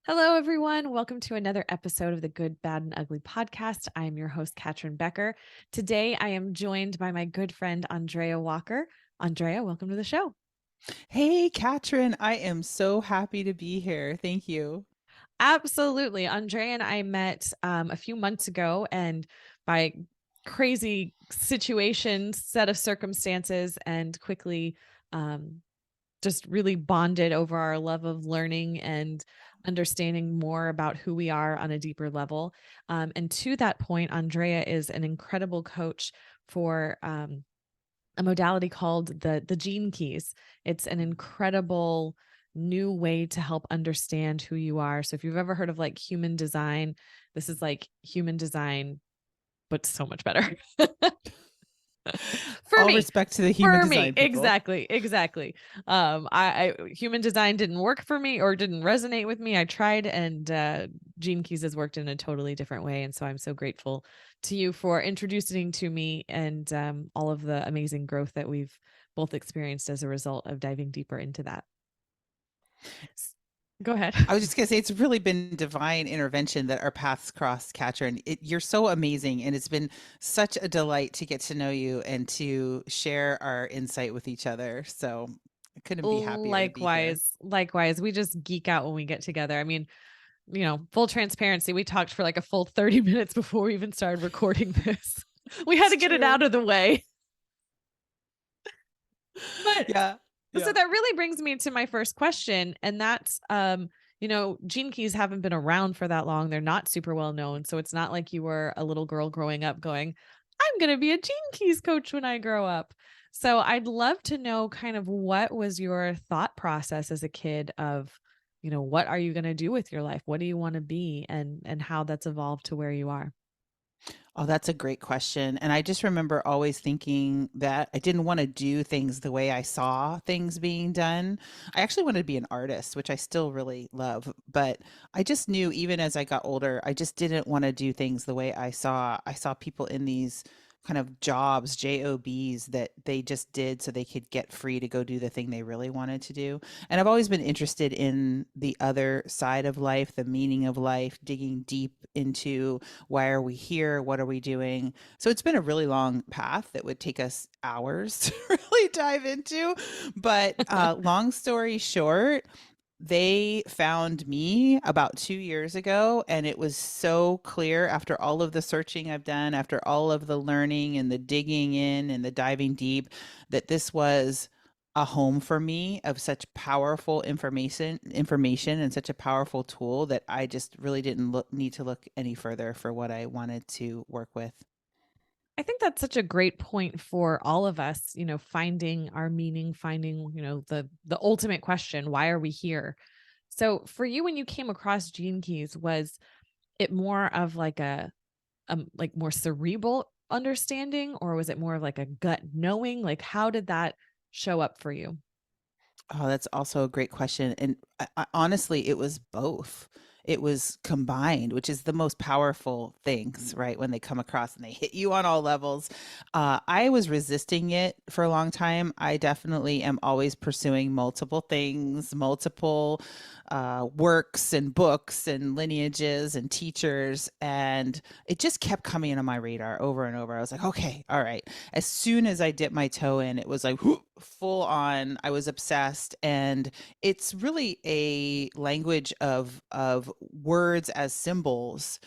Hello, everyone. Welcome to another episode of the Good, Bad, and Ugly podcast. I am your host, Catryn Becker. Today, I am joined by my good friend, Andrea Walker. Andrea, welcome to the show. Hey, Catryn, I am so happy to be here. Thank you. Absolutely. Andrea and I met a few months ago, and by crazy situations, set of circumstances, and quickly just really bonded over our love of learning and understanding more about who we are on a deeper level. And to that point, Andrea is an incredible coach for a modality called the Gene Keys. It's an incredible new way to help understand who you are. So if you've ever heard of like human design, this is like human design, but so much better. For All me. respect to the human For me, design people. exactly. I human design didn't work for me or didn't resonate with me. I tried, and Gene Keys has worked in a totally different way, and so I'm so grateful to you for introducing to me and all of the amazing growth that we've both experienced as a result of diving deeper into that. Go ahead. I was just going to say, it's really been divine intervention that our paths crossed, Catryn. You're so amazing, and it's been such a delight to get to know you and to share our insight with each other. So I couldn't be happier to be here. Likewise. We just geek out when we get together. I mean, full transparency, we talked for like a full 30 minutes before we even started recording this. We had It's to get it true. out of the way. But Yeah. so Yeah. that really brings me to my first question, and that's gene keys haven't been around for that long. They're not super well known, so it's not like you were a little girl growing up going, I'm going to be a gene keys coach when I grow up. So I'd love to know kind of what was your thought process as a kid of, what are you going to do with your life? What do you want to be, and how that's evolved to where you are? Oh, that's a great question. And I just remember always thinking that I didn't want to do things the way I saw things being done. I actually wanted to be an artist, which I still really love. But I just knew even as I got older, I just didn't want to do things the way I saw people in these kind of jobs, that they just did so they could get free to go do the thing they really wanted to do. And I've always been interested in the other side of life, the meaning of life, digging deep into why are we here? What are we doing? So it's been a really long path that would take us hours to really dive into. But long story short, they found me about 2 years ago, and it was so clear after all of the searching I've done, after all of the learning and the digging in and the diving deep, that this was a home for me of such powerful information and such a powerful tool that I just really didn't need to look any further for what I wanted to work with. I think that's such a great point for all of us, finding our meaning, finding, the ultimate question, why are we here? So for you, when you came across Gene Keys, was it more of like like more cerebral understanding, or was it more of like a gut knowing? Like how did that show up for you? Oh, that's also a great question. And honestly, it was both. It was combined, which is the most powerful things, right? When they come across and they hit you on all levels. I was resisting it for a long time. I definitely am always pursuing multiple things, multiple works and books and lineages and teachers. And it just kept coming into my radar over and over. I was like, okay, all right. As soon as I dipped my toe in, it was like whoop, full on. I was obsessed. And it's really a language of words as symbols.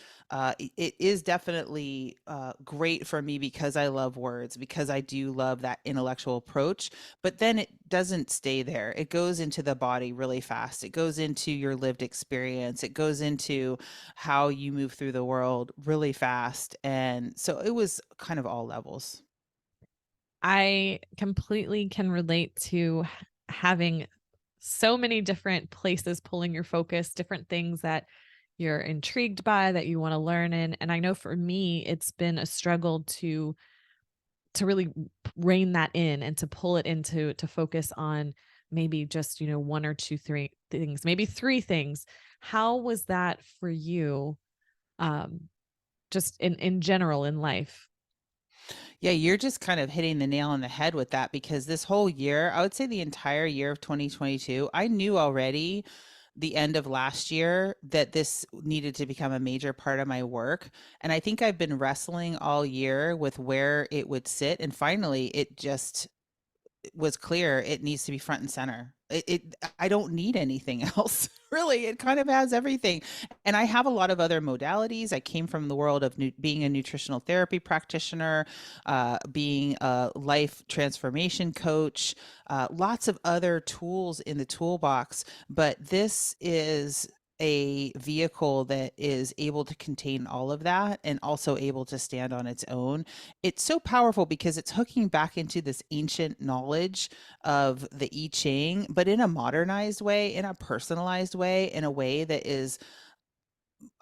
It is definitely great for me because I love words, because I do love that intellectual approach. But then it doesn't stay there. It goes into the body really fast. It goes into your lived experience. It goes into how you move through the world really fast. And so it was kind of all levels. I completely can relate to having so many different places pulling your focus, different things that you're intrigued by that you want to learn in. And I know for me, it's been a struggle to really rein that in and to pull it into to focus on maybe just, one or two, three things, maybe three things. How was that for you? Um, just in general in life? Yeah, you're just kind of hitting the nail on the head with that because this whole year, I would say the entire year of 2022, I knew already the end of last year that this needed to become a major part of my work. And I think I've been wrestling all year with where it would sit. And finally, it just was clear it needs to be front and center. I don't need anything else. Really, it kind of has everything. And I have a lot of other modalities. I came from the world of being a nutritional therapy practitioner, being a life transformation coach, lots of other tools in the toolbox. But this is a vehicle that is able to contain all of that and also able to stand on its own. It's so powerful because it's hooking back into this ancient knowledge of the I Ching, but in a modernized way, in a personalized way, in a way that is,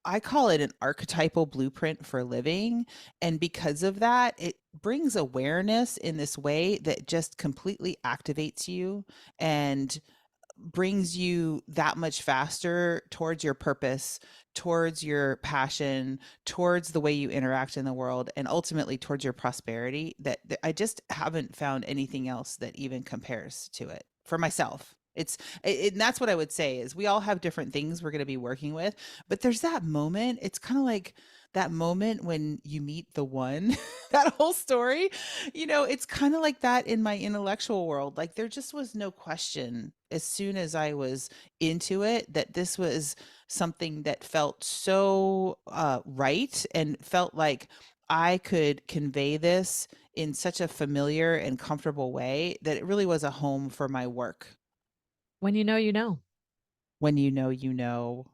I call it an archetypal blueprint for living. And because of that, it brings awareness in this way that just completely activates you and brings you that much faster towards your purpose, towards your passion, towards the way you interact in the world, and ultimately towards your prosperity. That I just haven't found anything else that even compares to it for myself. And that's what I would say is we all have different things we're going to be working with, but there's that moment. It's kind of like that moment when you meet the one, that whole story, it's kind of like that in my intellectual world. Like there just was no question as soon as I was into it that this was something that felt so right and felt like I could convey this in such a familiar and comfortable way that it really was a home for my work. When you know, you know. When you know, you know.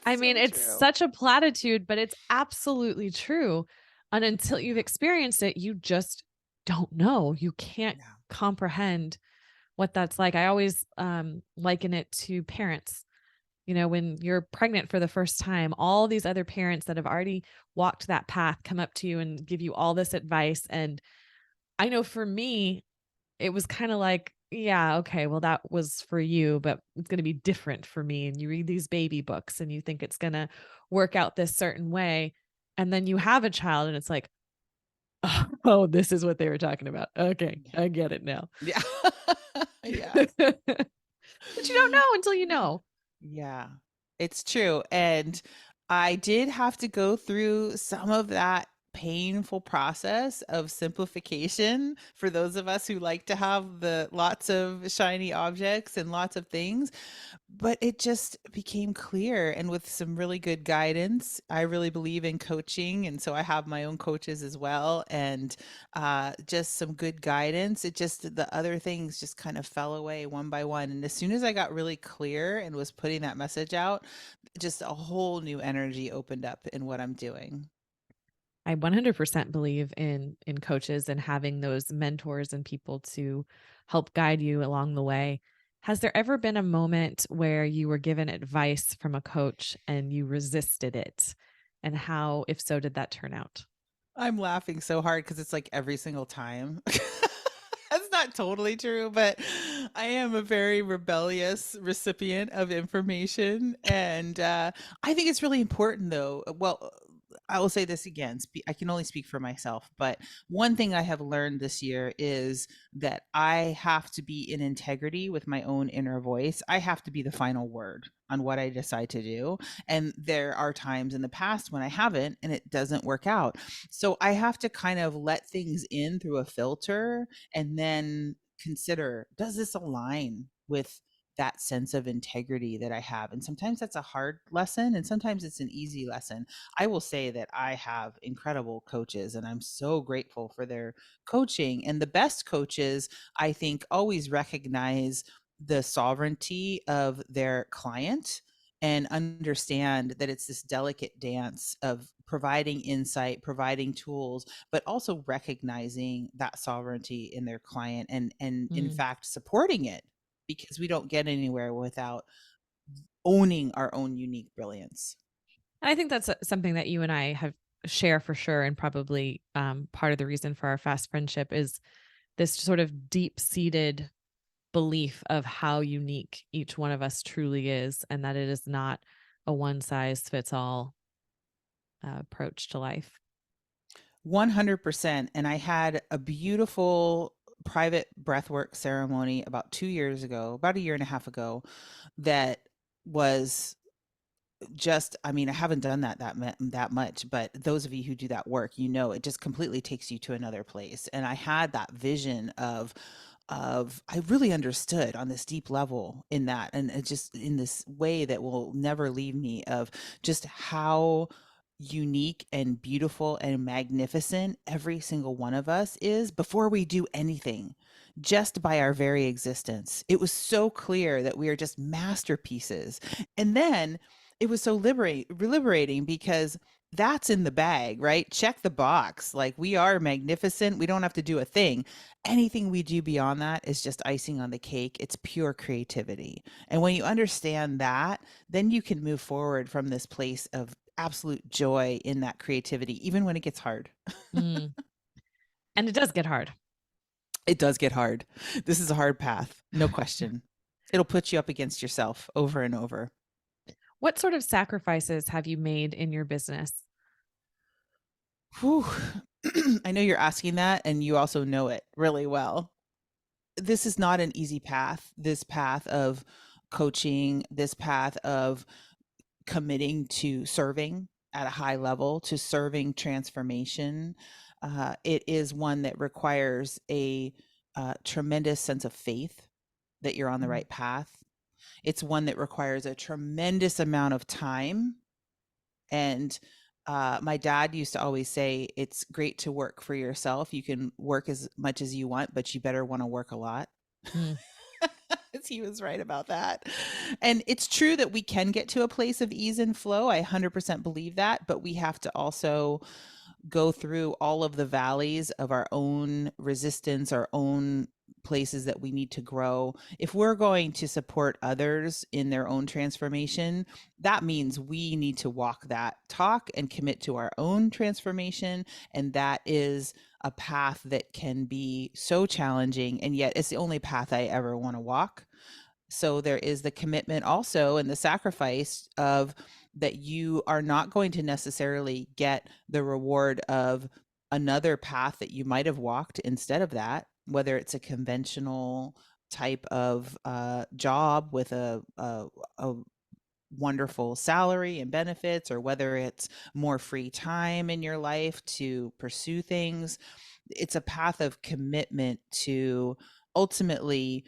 I mean, So it's true. such a platitude, but it's absolutely true. And until you've experienced it, you just don't know. You can't Yeah. comprehend what that's like. I always liken it to parents. You know, when you're pregnant for the first time, all these other parents that have already walked that path come up to you and give you all this advice. And I know for me, it was kinda like, "Yeah, okay, well, that was for you, but it's gonna be different for me," and you read these baby books and you think it's gonna work out this certain way, and then you have a child and it's like, "Oh, this is what they were talking about. Okay, Yeah. I get it now." Yeah. Yeah. But you don't know until you know. Yeah, it's true. And I did have to go through some of that painful process of simplification for those of us who like to have the lots of shiny objects and lots of things. But it just became clear, and with some really good guidance. I really believe in coaching, and so I have my own coaches as well, and just some good guidance. It just the other things just kind of fell away one by one. And as soon as I got really clear and was putting that message out, just a whole new energy opened up in what I'm doing. I 100% believe in coaches and having those mentors and people to help guide you along the way. Has there ever been a moment where you were given advice from a coach and you resisted it? And how, if so, did that turn out? I'm laughing so hard because it's like every single time. That's not totally true, but I am a very rebellious recipient of information. And I think it's really important, though. Well, I will say this again. I can only speak for myself, but one thing I have learned this year is that I have to be in integrity with my own inner voice. I have to be the final word on what I decide to do. And there are times in the past when I haven't and it doesn't work out. So I have to kind of let things in through a filter and then consider, does this align with that sense of integrity that I have? And sometimes that's a hard lesson and sometimes it's an easy lesson. I will say that I have incredible coaches and I'm so grateful for their coaching. And the best coaches, I think, always recognize the sovereignty of their client and understand that it's this delicate dance of providing insight, providing tools, but also recognizing that sovereignty in their client and in Mm. fact supporting it because we don't get anywhere without owning our own unique brilliance. I think that's something that you and I have share for sure, and probably part of the reason for our fast friendship is this sort of deep seated belief of how unique each one of us truly is, and that it is not a one size fits all approach to life. 100%. And I had a beautiful private breathwork ceremony about 2 years ago, about a year and a half ago, that was just, I mean, I haven't done that much, but those of you who do that work, it just completely takes you to another place. And I had that vision of I really understood on this deep level in that, and it just in this way that will never leave me, of just how unique and beautiful and magnificent every single one of us is before we do anything, just by our very existence. It was so clear that we are just masterpieces. And then it was so liberating, because that's in the bag, right? Check the box. Like, we are magnificent. We don't have to do a thing. Anything we do beyond that is just icing on the cake. It's pure creativity. And when you understand that, then you can move forward from this place of absolute joy in that creativity, even when it gets hard. Mm. And it does get hard. It does get hard. This is a hard path, no question. It'll put you up against yourself over and over. What sort of sacrifices have you made in your business? Whew. I know you're asking that, and you also know it really well. This is not an easy path. This path of coaching, this path of committing to serving at a high level, to serving transformation. It is one that requires a tremendous sense of faith that you're on the Mm, right path. It's one that requires a tremendous amount of time. And my dad used to always say, it's great to work for yourself. You can work as much as you want, but you better want to work a lot. mm, He was right about that. And it's true that we can get to a place of ease and flow. I 100% believe that, but we have to also go through all of the valleys of our own resistance, our own places that we need to grow. If we're going to support others in their own transformation, that means we need to walk that talk and commit to our own transformation. And that is a path that can be so challenging. And yet it's the only path I ever want to walk. So there is the commitment also, and the sacrifice of that you are not going to necessarily get the reward of another path that you might have walked instead of that, whether it's a conventional type of job with a wonderful salary and benefits, or whether it's more free time in your life to pursue things. It's a path of commitment to ultimately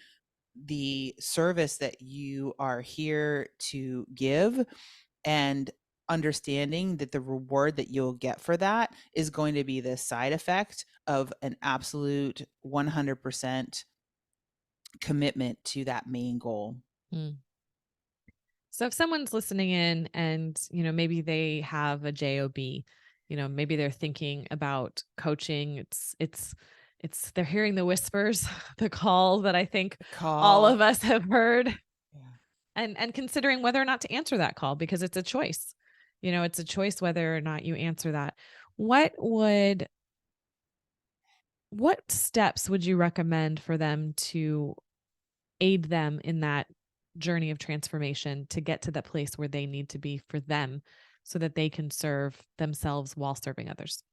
the service that you are here to give, and understanding that the reward that you'll get for that is going to be the side effect of an absolute 100% commitment to that main goal. mm. So if someone's listening in and, maybe they have a job, maybe they're thinking about coaching, they're hearing the whispers, the call that I think The all call. of us have heard, Yeah. and considering whether or not to answer that call, because it's a choice. It's a choice whether or not you answer that. What would what steps would you recommend for them to aid them in that journey of transformation to get to the place where they need to be for them so that they can serve themselves while serving others?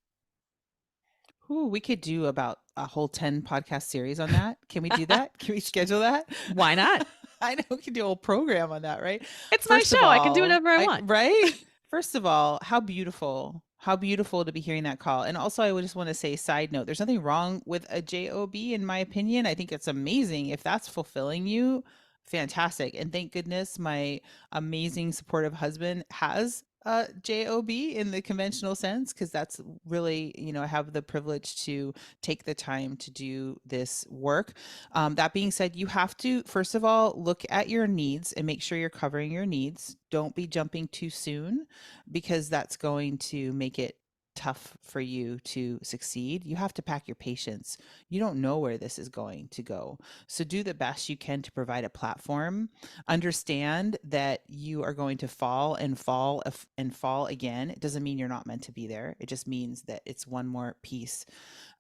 Ooh, we could do about a whole 10 podcast series on that. Can we do that? Can we schedule that? Why not? I know we could do a whole program on that, right? It's my First of show. I can do all, whatever I want. right? First of all, how beautiful to be hearing that call. And also, I would just want to say, side note, there's nothing wrong with a job, in my opinion. I think it's amazing if that's fulfilling you. Fantastic. And thank goodness my amazing supportive husband has a job in the conventional sense, because that's really, I have the privilege to take the time to do this work. That being said, you have to, first of all, look at your needs and make sure you're covering your needs. Don't be jumping too soon, because that's going to make it tough for you to succeed. You have to pack your patience. You don't know where this is going to go. So do the best you can to provide a platform. Understand that you are going to fall and fall and fall again. It doesn't mean you're not meant to be there. It just means that it's one more piece.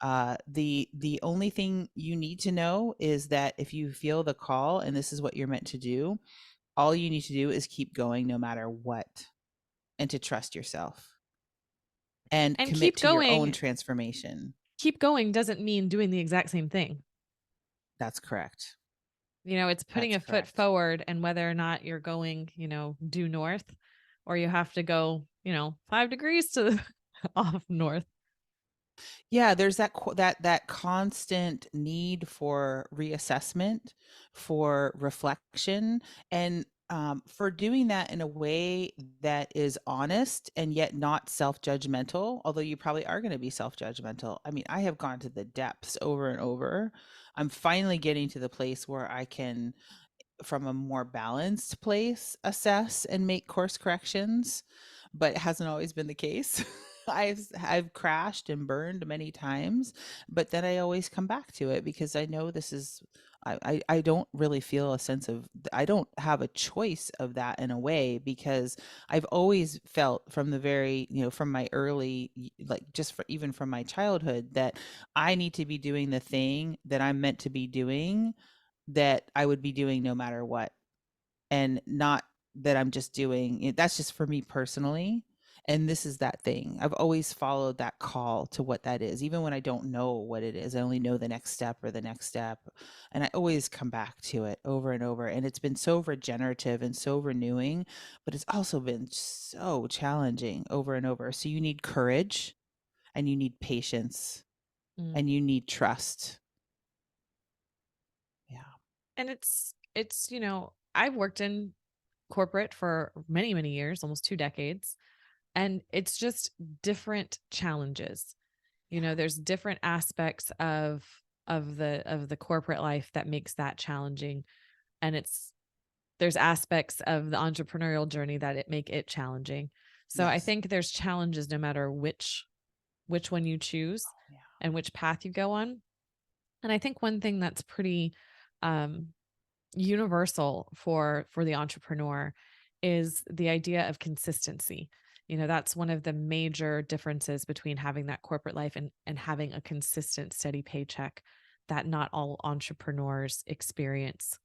The only thing you need to know is that if you feel the call and this is what you're meant to do, all you need to do is keep going no matter what, and to trust yourself and And commit to your own transformation. keep going doesn't mean doing the exact same thing. That's correct. It's putting That's a foot correct. forward, and whether or not you're going, due north, or you have to go, 5 degrees to the off north. Yeah, there's that constant need for reassessment, for reflection, and for doing that in a way that is honest and yet not self-judgmental. Although you probably are going to be self-judgmental. I mean, I have gone to the depths over and over. I'm finally getting to the place where I can, from a more balanced place, assess and make course corrections, but it hasn't always been the case. I've crashed and burned many times, but then I always come back to it because I know this is, I don't really feel a sense of, I don't have a choice of that in a way, because I've always felt from the very, from my early, like just for, even from my childhood, that I need to be doing the thing that I'm meant to be doing, that I would be doing no matter what. And not that I'm just doing it. That's just for me personally. And this is that thing. I've always followed that call to what that is, even when I don't know what it is. I only know the next step or the next step. And I always come back to it over and over. And it's been so regenerative and so renewing, but it's also been so challenging over and over. So you need courage, and you need patience, Mm. and you need trust. Yeah. And it's, I've worked in corporate for many, many years, almost 2 decades, and it's just different challenges. There's different aspects of the corporate life that makes that challenging, and there's aspects of the entrepreneurial journey that it make it challenging. So I Yes. think there's challenges no matter which one you choose Yeah. and which path you go on. And I think one thing that's pretty um universal for the entrepreneur is the idea of consistency. That's one of the major differences between having that corporate life and having a consistent steady paycheck that not all entrepreneurs experience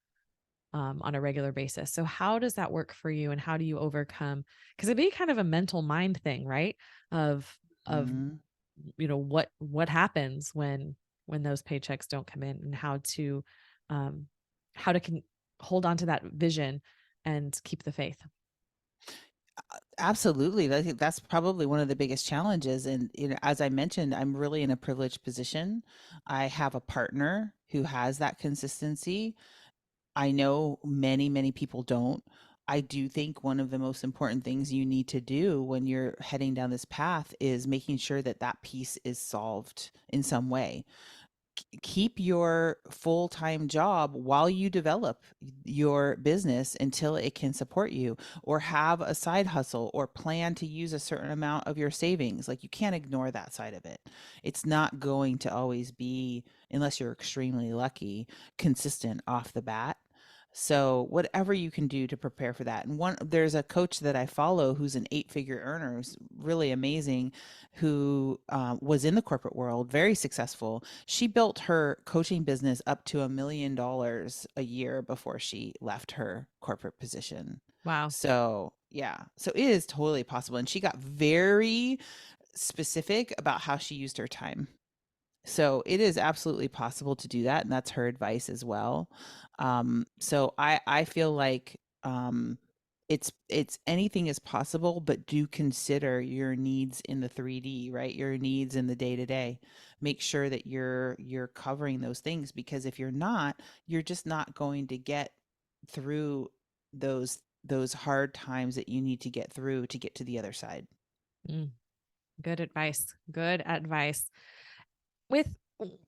on a regular basis. So how does that work for you, and how do you overcome, because it'd be kind of a mental mind thing, right? Of Mhm. what happens when those paychecks don't come in, and um how to hold on to that vision and keep the faith. Absolutely. I think that's probably one of the biggest challenges. And, as I mentioned, I'm really in a privileged position. I have a partner who has that consistency. I know many, many people don't. I do think one of the most important things you need to do when you're heading down this path is making sure that that piece is solved in some way. Keep your full-time job while you develop your business until it can support you, or have a side hustle, or plan to use a certain amount of your savings. Like, you can't ignore that side of it. It's not going to always be, unless you're extremely lucky, consistent off the bat. So whatever you can do to prepare for that. And there's a coach that I follow who's an 8-figure earner, who's really amazing, who was in the corporate world, very successful. She built her coaching business up to $1 million a year before she left her corporate position. Wow. So yeah, so it is totally possible. And she got very specific about how she used her time. So it is absolutely possible to do that, and that's her advice as well. So I feel like, it's anything is possible, but do consider your needs in the 3D, right? Your needs in the day to day. Make sure that you're covering those things, because if you're not, you're just not going to get through those hard times that you need to get through to get to the other side. Mm, good advice. Good advice. With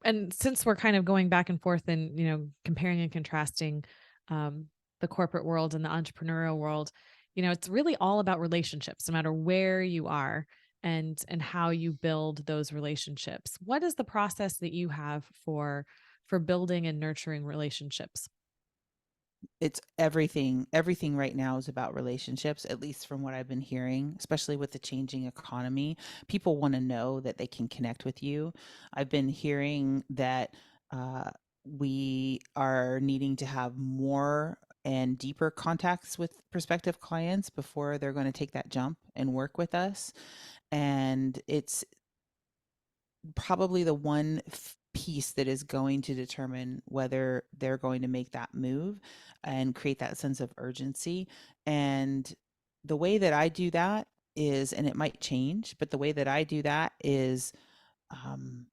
And since we're kind of going back and forth and, comparing and contrasting um, the corporate world and the entrepreneurial world, it's really all about relationships, no matter where you are, and how you build those relationships. What is the process that you have for building and nurturing relationships? It's everything right now is about relationships, at least from what I've been hearing, especially with the changing economy. People want to know that they can connect with you. I've been hearing that uh, we are needing to have more and deeper contacts with prospective clients before they're going to take that jump and work with us. And it's probably the one piece that is going to determine whether they're going to make that move and create that sense of urgency. And the way that I do that is, and it might change, but the way that I do that is um,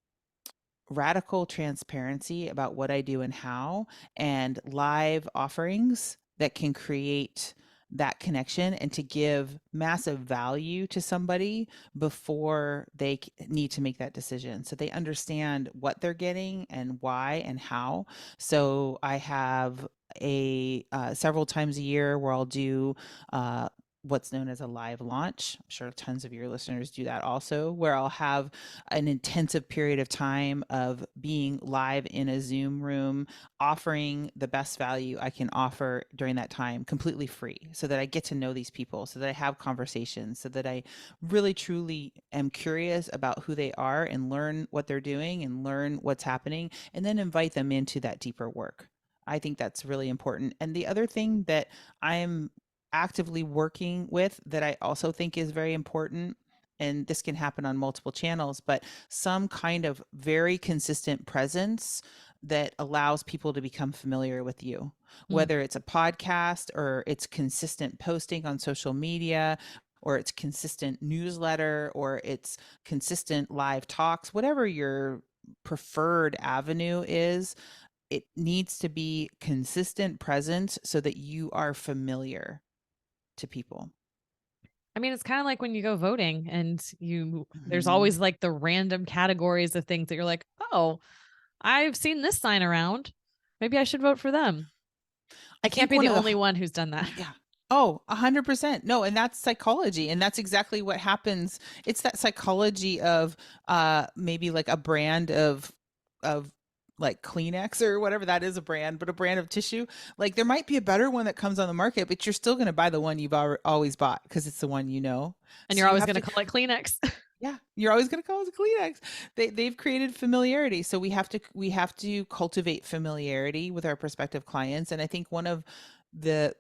radical transparency about what I do and how, and live offerings that can create that connection and to give massive value to somebody before they need to make that decision. So they understand what they're getting and why and how. So I have a several times a year where I'll do what's known as a live launch. I'm sure tons of your listeners do that also, where I'll have an intensive period of time of being live in a Zoom room, offering the best value I can offer during that time, completely free, so that I get to know these people, so that I have conversations, so that I really truly am curious about who they are and learn what they're doing and learn what's happening, and then invite them into that deeper work. I think that's really important. And the other thing that I'm actively working with that I also think is very important, and this can happen on multiple channels, but some kind of very consistent presence that allows people to become familiar with you, Mm. whether it's a podcast or it's consistent posting on social media, or it's consistent newsletter, or it's consistent live talks, whatever your preferred avenue is. It needs to be consistent presence so that you are familiar to people. I mean, it's kind of like when you go voting and there's Mhm. always like the random categories of things that you're like, oh, I've seen this sign around. Maybe I should vote for them. I I can't think be one the of the only one who's done that. Yeah. Oh, 100%. No, and that's psychology, and that's exactly what happens. It's that psychology of maybe like a brand of like Kleenex or whatever that is, a brand, but a brand of tissue. Like there might be a better one that comes on the market, but you're still going to buy the one you've always bought because it's the one you know. And So you're you always have going to to, call it Kleenex. yeah, you're always going to call it a Kleenex. They've created familiarity, so we have to cultivate familiarity with our prospective clients. And I think one of the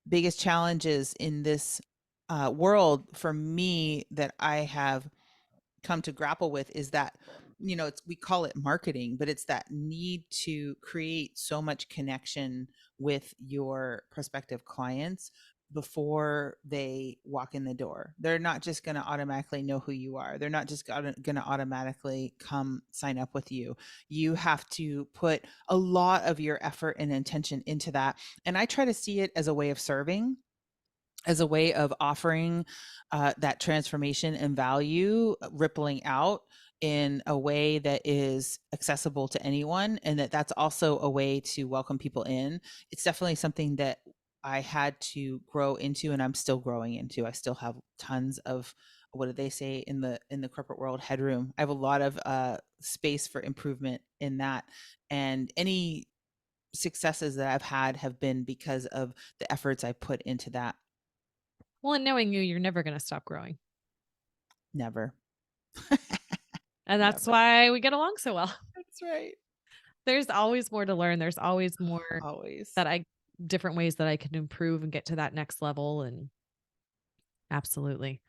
biggest challenges in this world for me that I have come to grapple with is that, it's, we call it marketing, but it's that need to create so much connection with your prospective clients before they walk in the door. They're not just going to automatically know who you are. They're not just going to automatically come sign up with you. You have to put a lot of your effort and intention into that. And I try to see it as a way of serving, as a way of offering that transformation and value, rippling out in a way that is accessible to anyone, and that's also a way to welcome people in. It's definitely something that I had to grow into, and I'm still growing into. I still have tons of, what do they say in the corporate world, headroom. I have a lot of space for improvement in that, and any successes that I've had have been because of the efforts I put into that. Well, and knowing you, you're never going to stop growing. Never. And that's Never. why we get along so well. That's right. There's always more to learn. There's always more Always. that different ways that I can improve and get to that next level. And absolutely.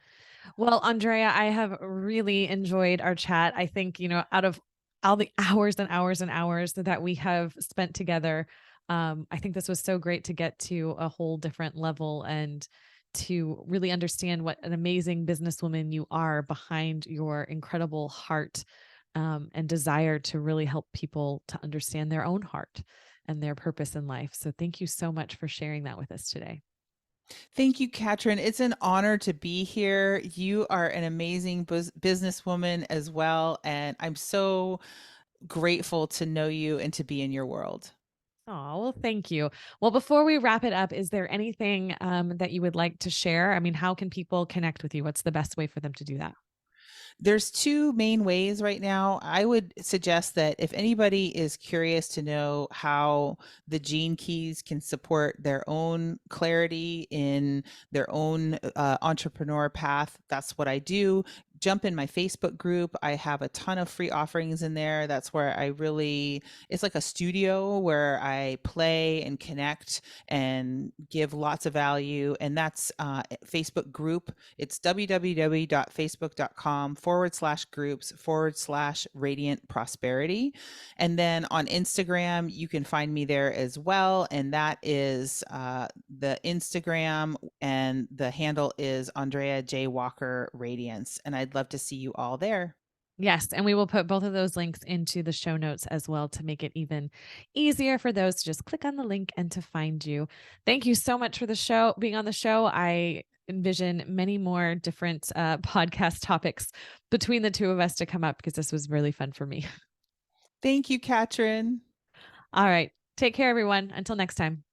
Well, Andrea, I have really enjoyed our chat. I think, out of all the hours and hours and hours that we have spent together, I think this was so great to get to a whole different level and to really understand what an amazing businesswoman you are behind your incredible heart, and desire to really help people to understand their own heart and their purpose in life. So, thank you so much for sharing that with us today. Thank you, Catryn. It's an honor to be here. You are an amazing businesswoman as well. And I'm so grateful to know you and to be in your world. Oh, well, thank you. Well, before we wrap it up, is there anything that you would like to share? I mean, how can people connect with you? What's the best way for them to do that? There's two main ways right now. I would suggest that if anybody is curious to know how the gene keys can support their own clarity in their own entrepreneur path, that's what I do. jump in my Facebook group. I have a ton of free offerings in there. That's where I really, it's like a studio where I play and connect and give lots of value. And that's Facebook group. It's www.facebook.com/groups/radiant prosperity. And then on Instagram, you can find me there as well. And that is the Instagram, and the handle is Andrea J. Walker Radiance. And I'd love to see you all there. Yes, and we will put both of those links into the show notes as well to make it even easier for those to just click on the link and to find you. Thank you so much for the show, being on the show. I envision many more different podcast topics between the two of us to come up because this was really fun for me. Thank you, Catryn. All right. Take care, everyone. Until next time.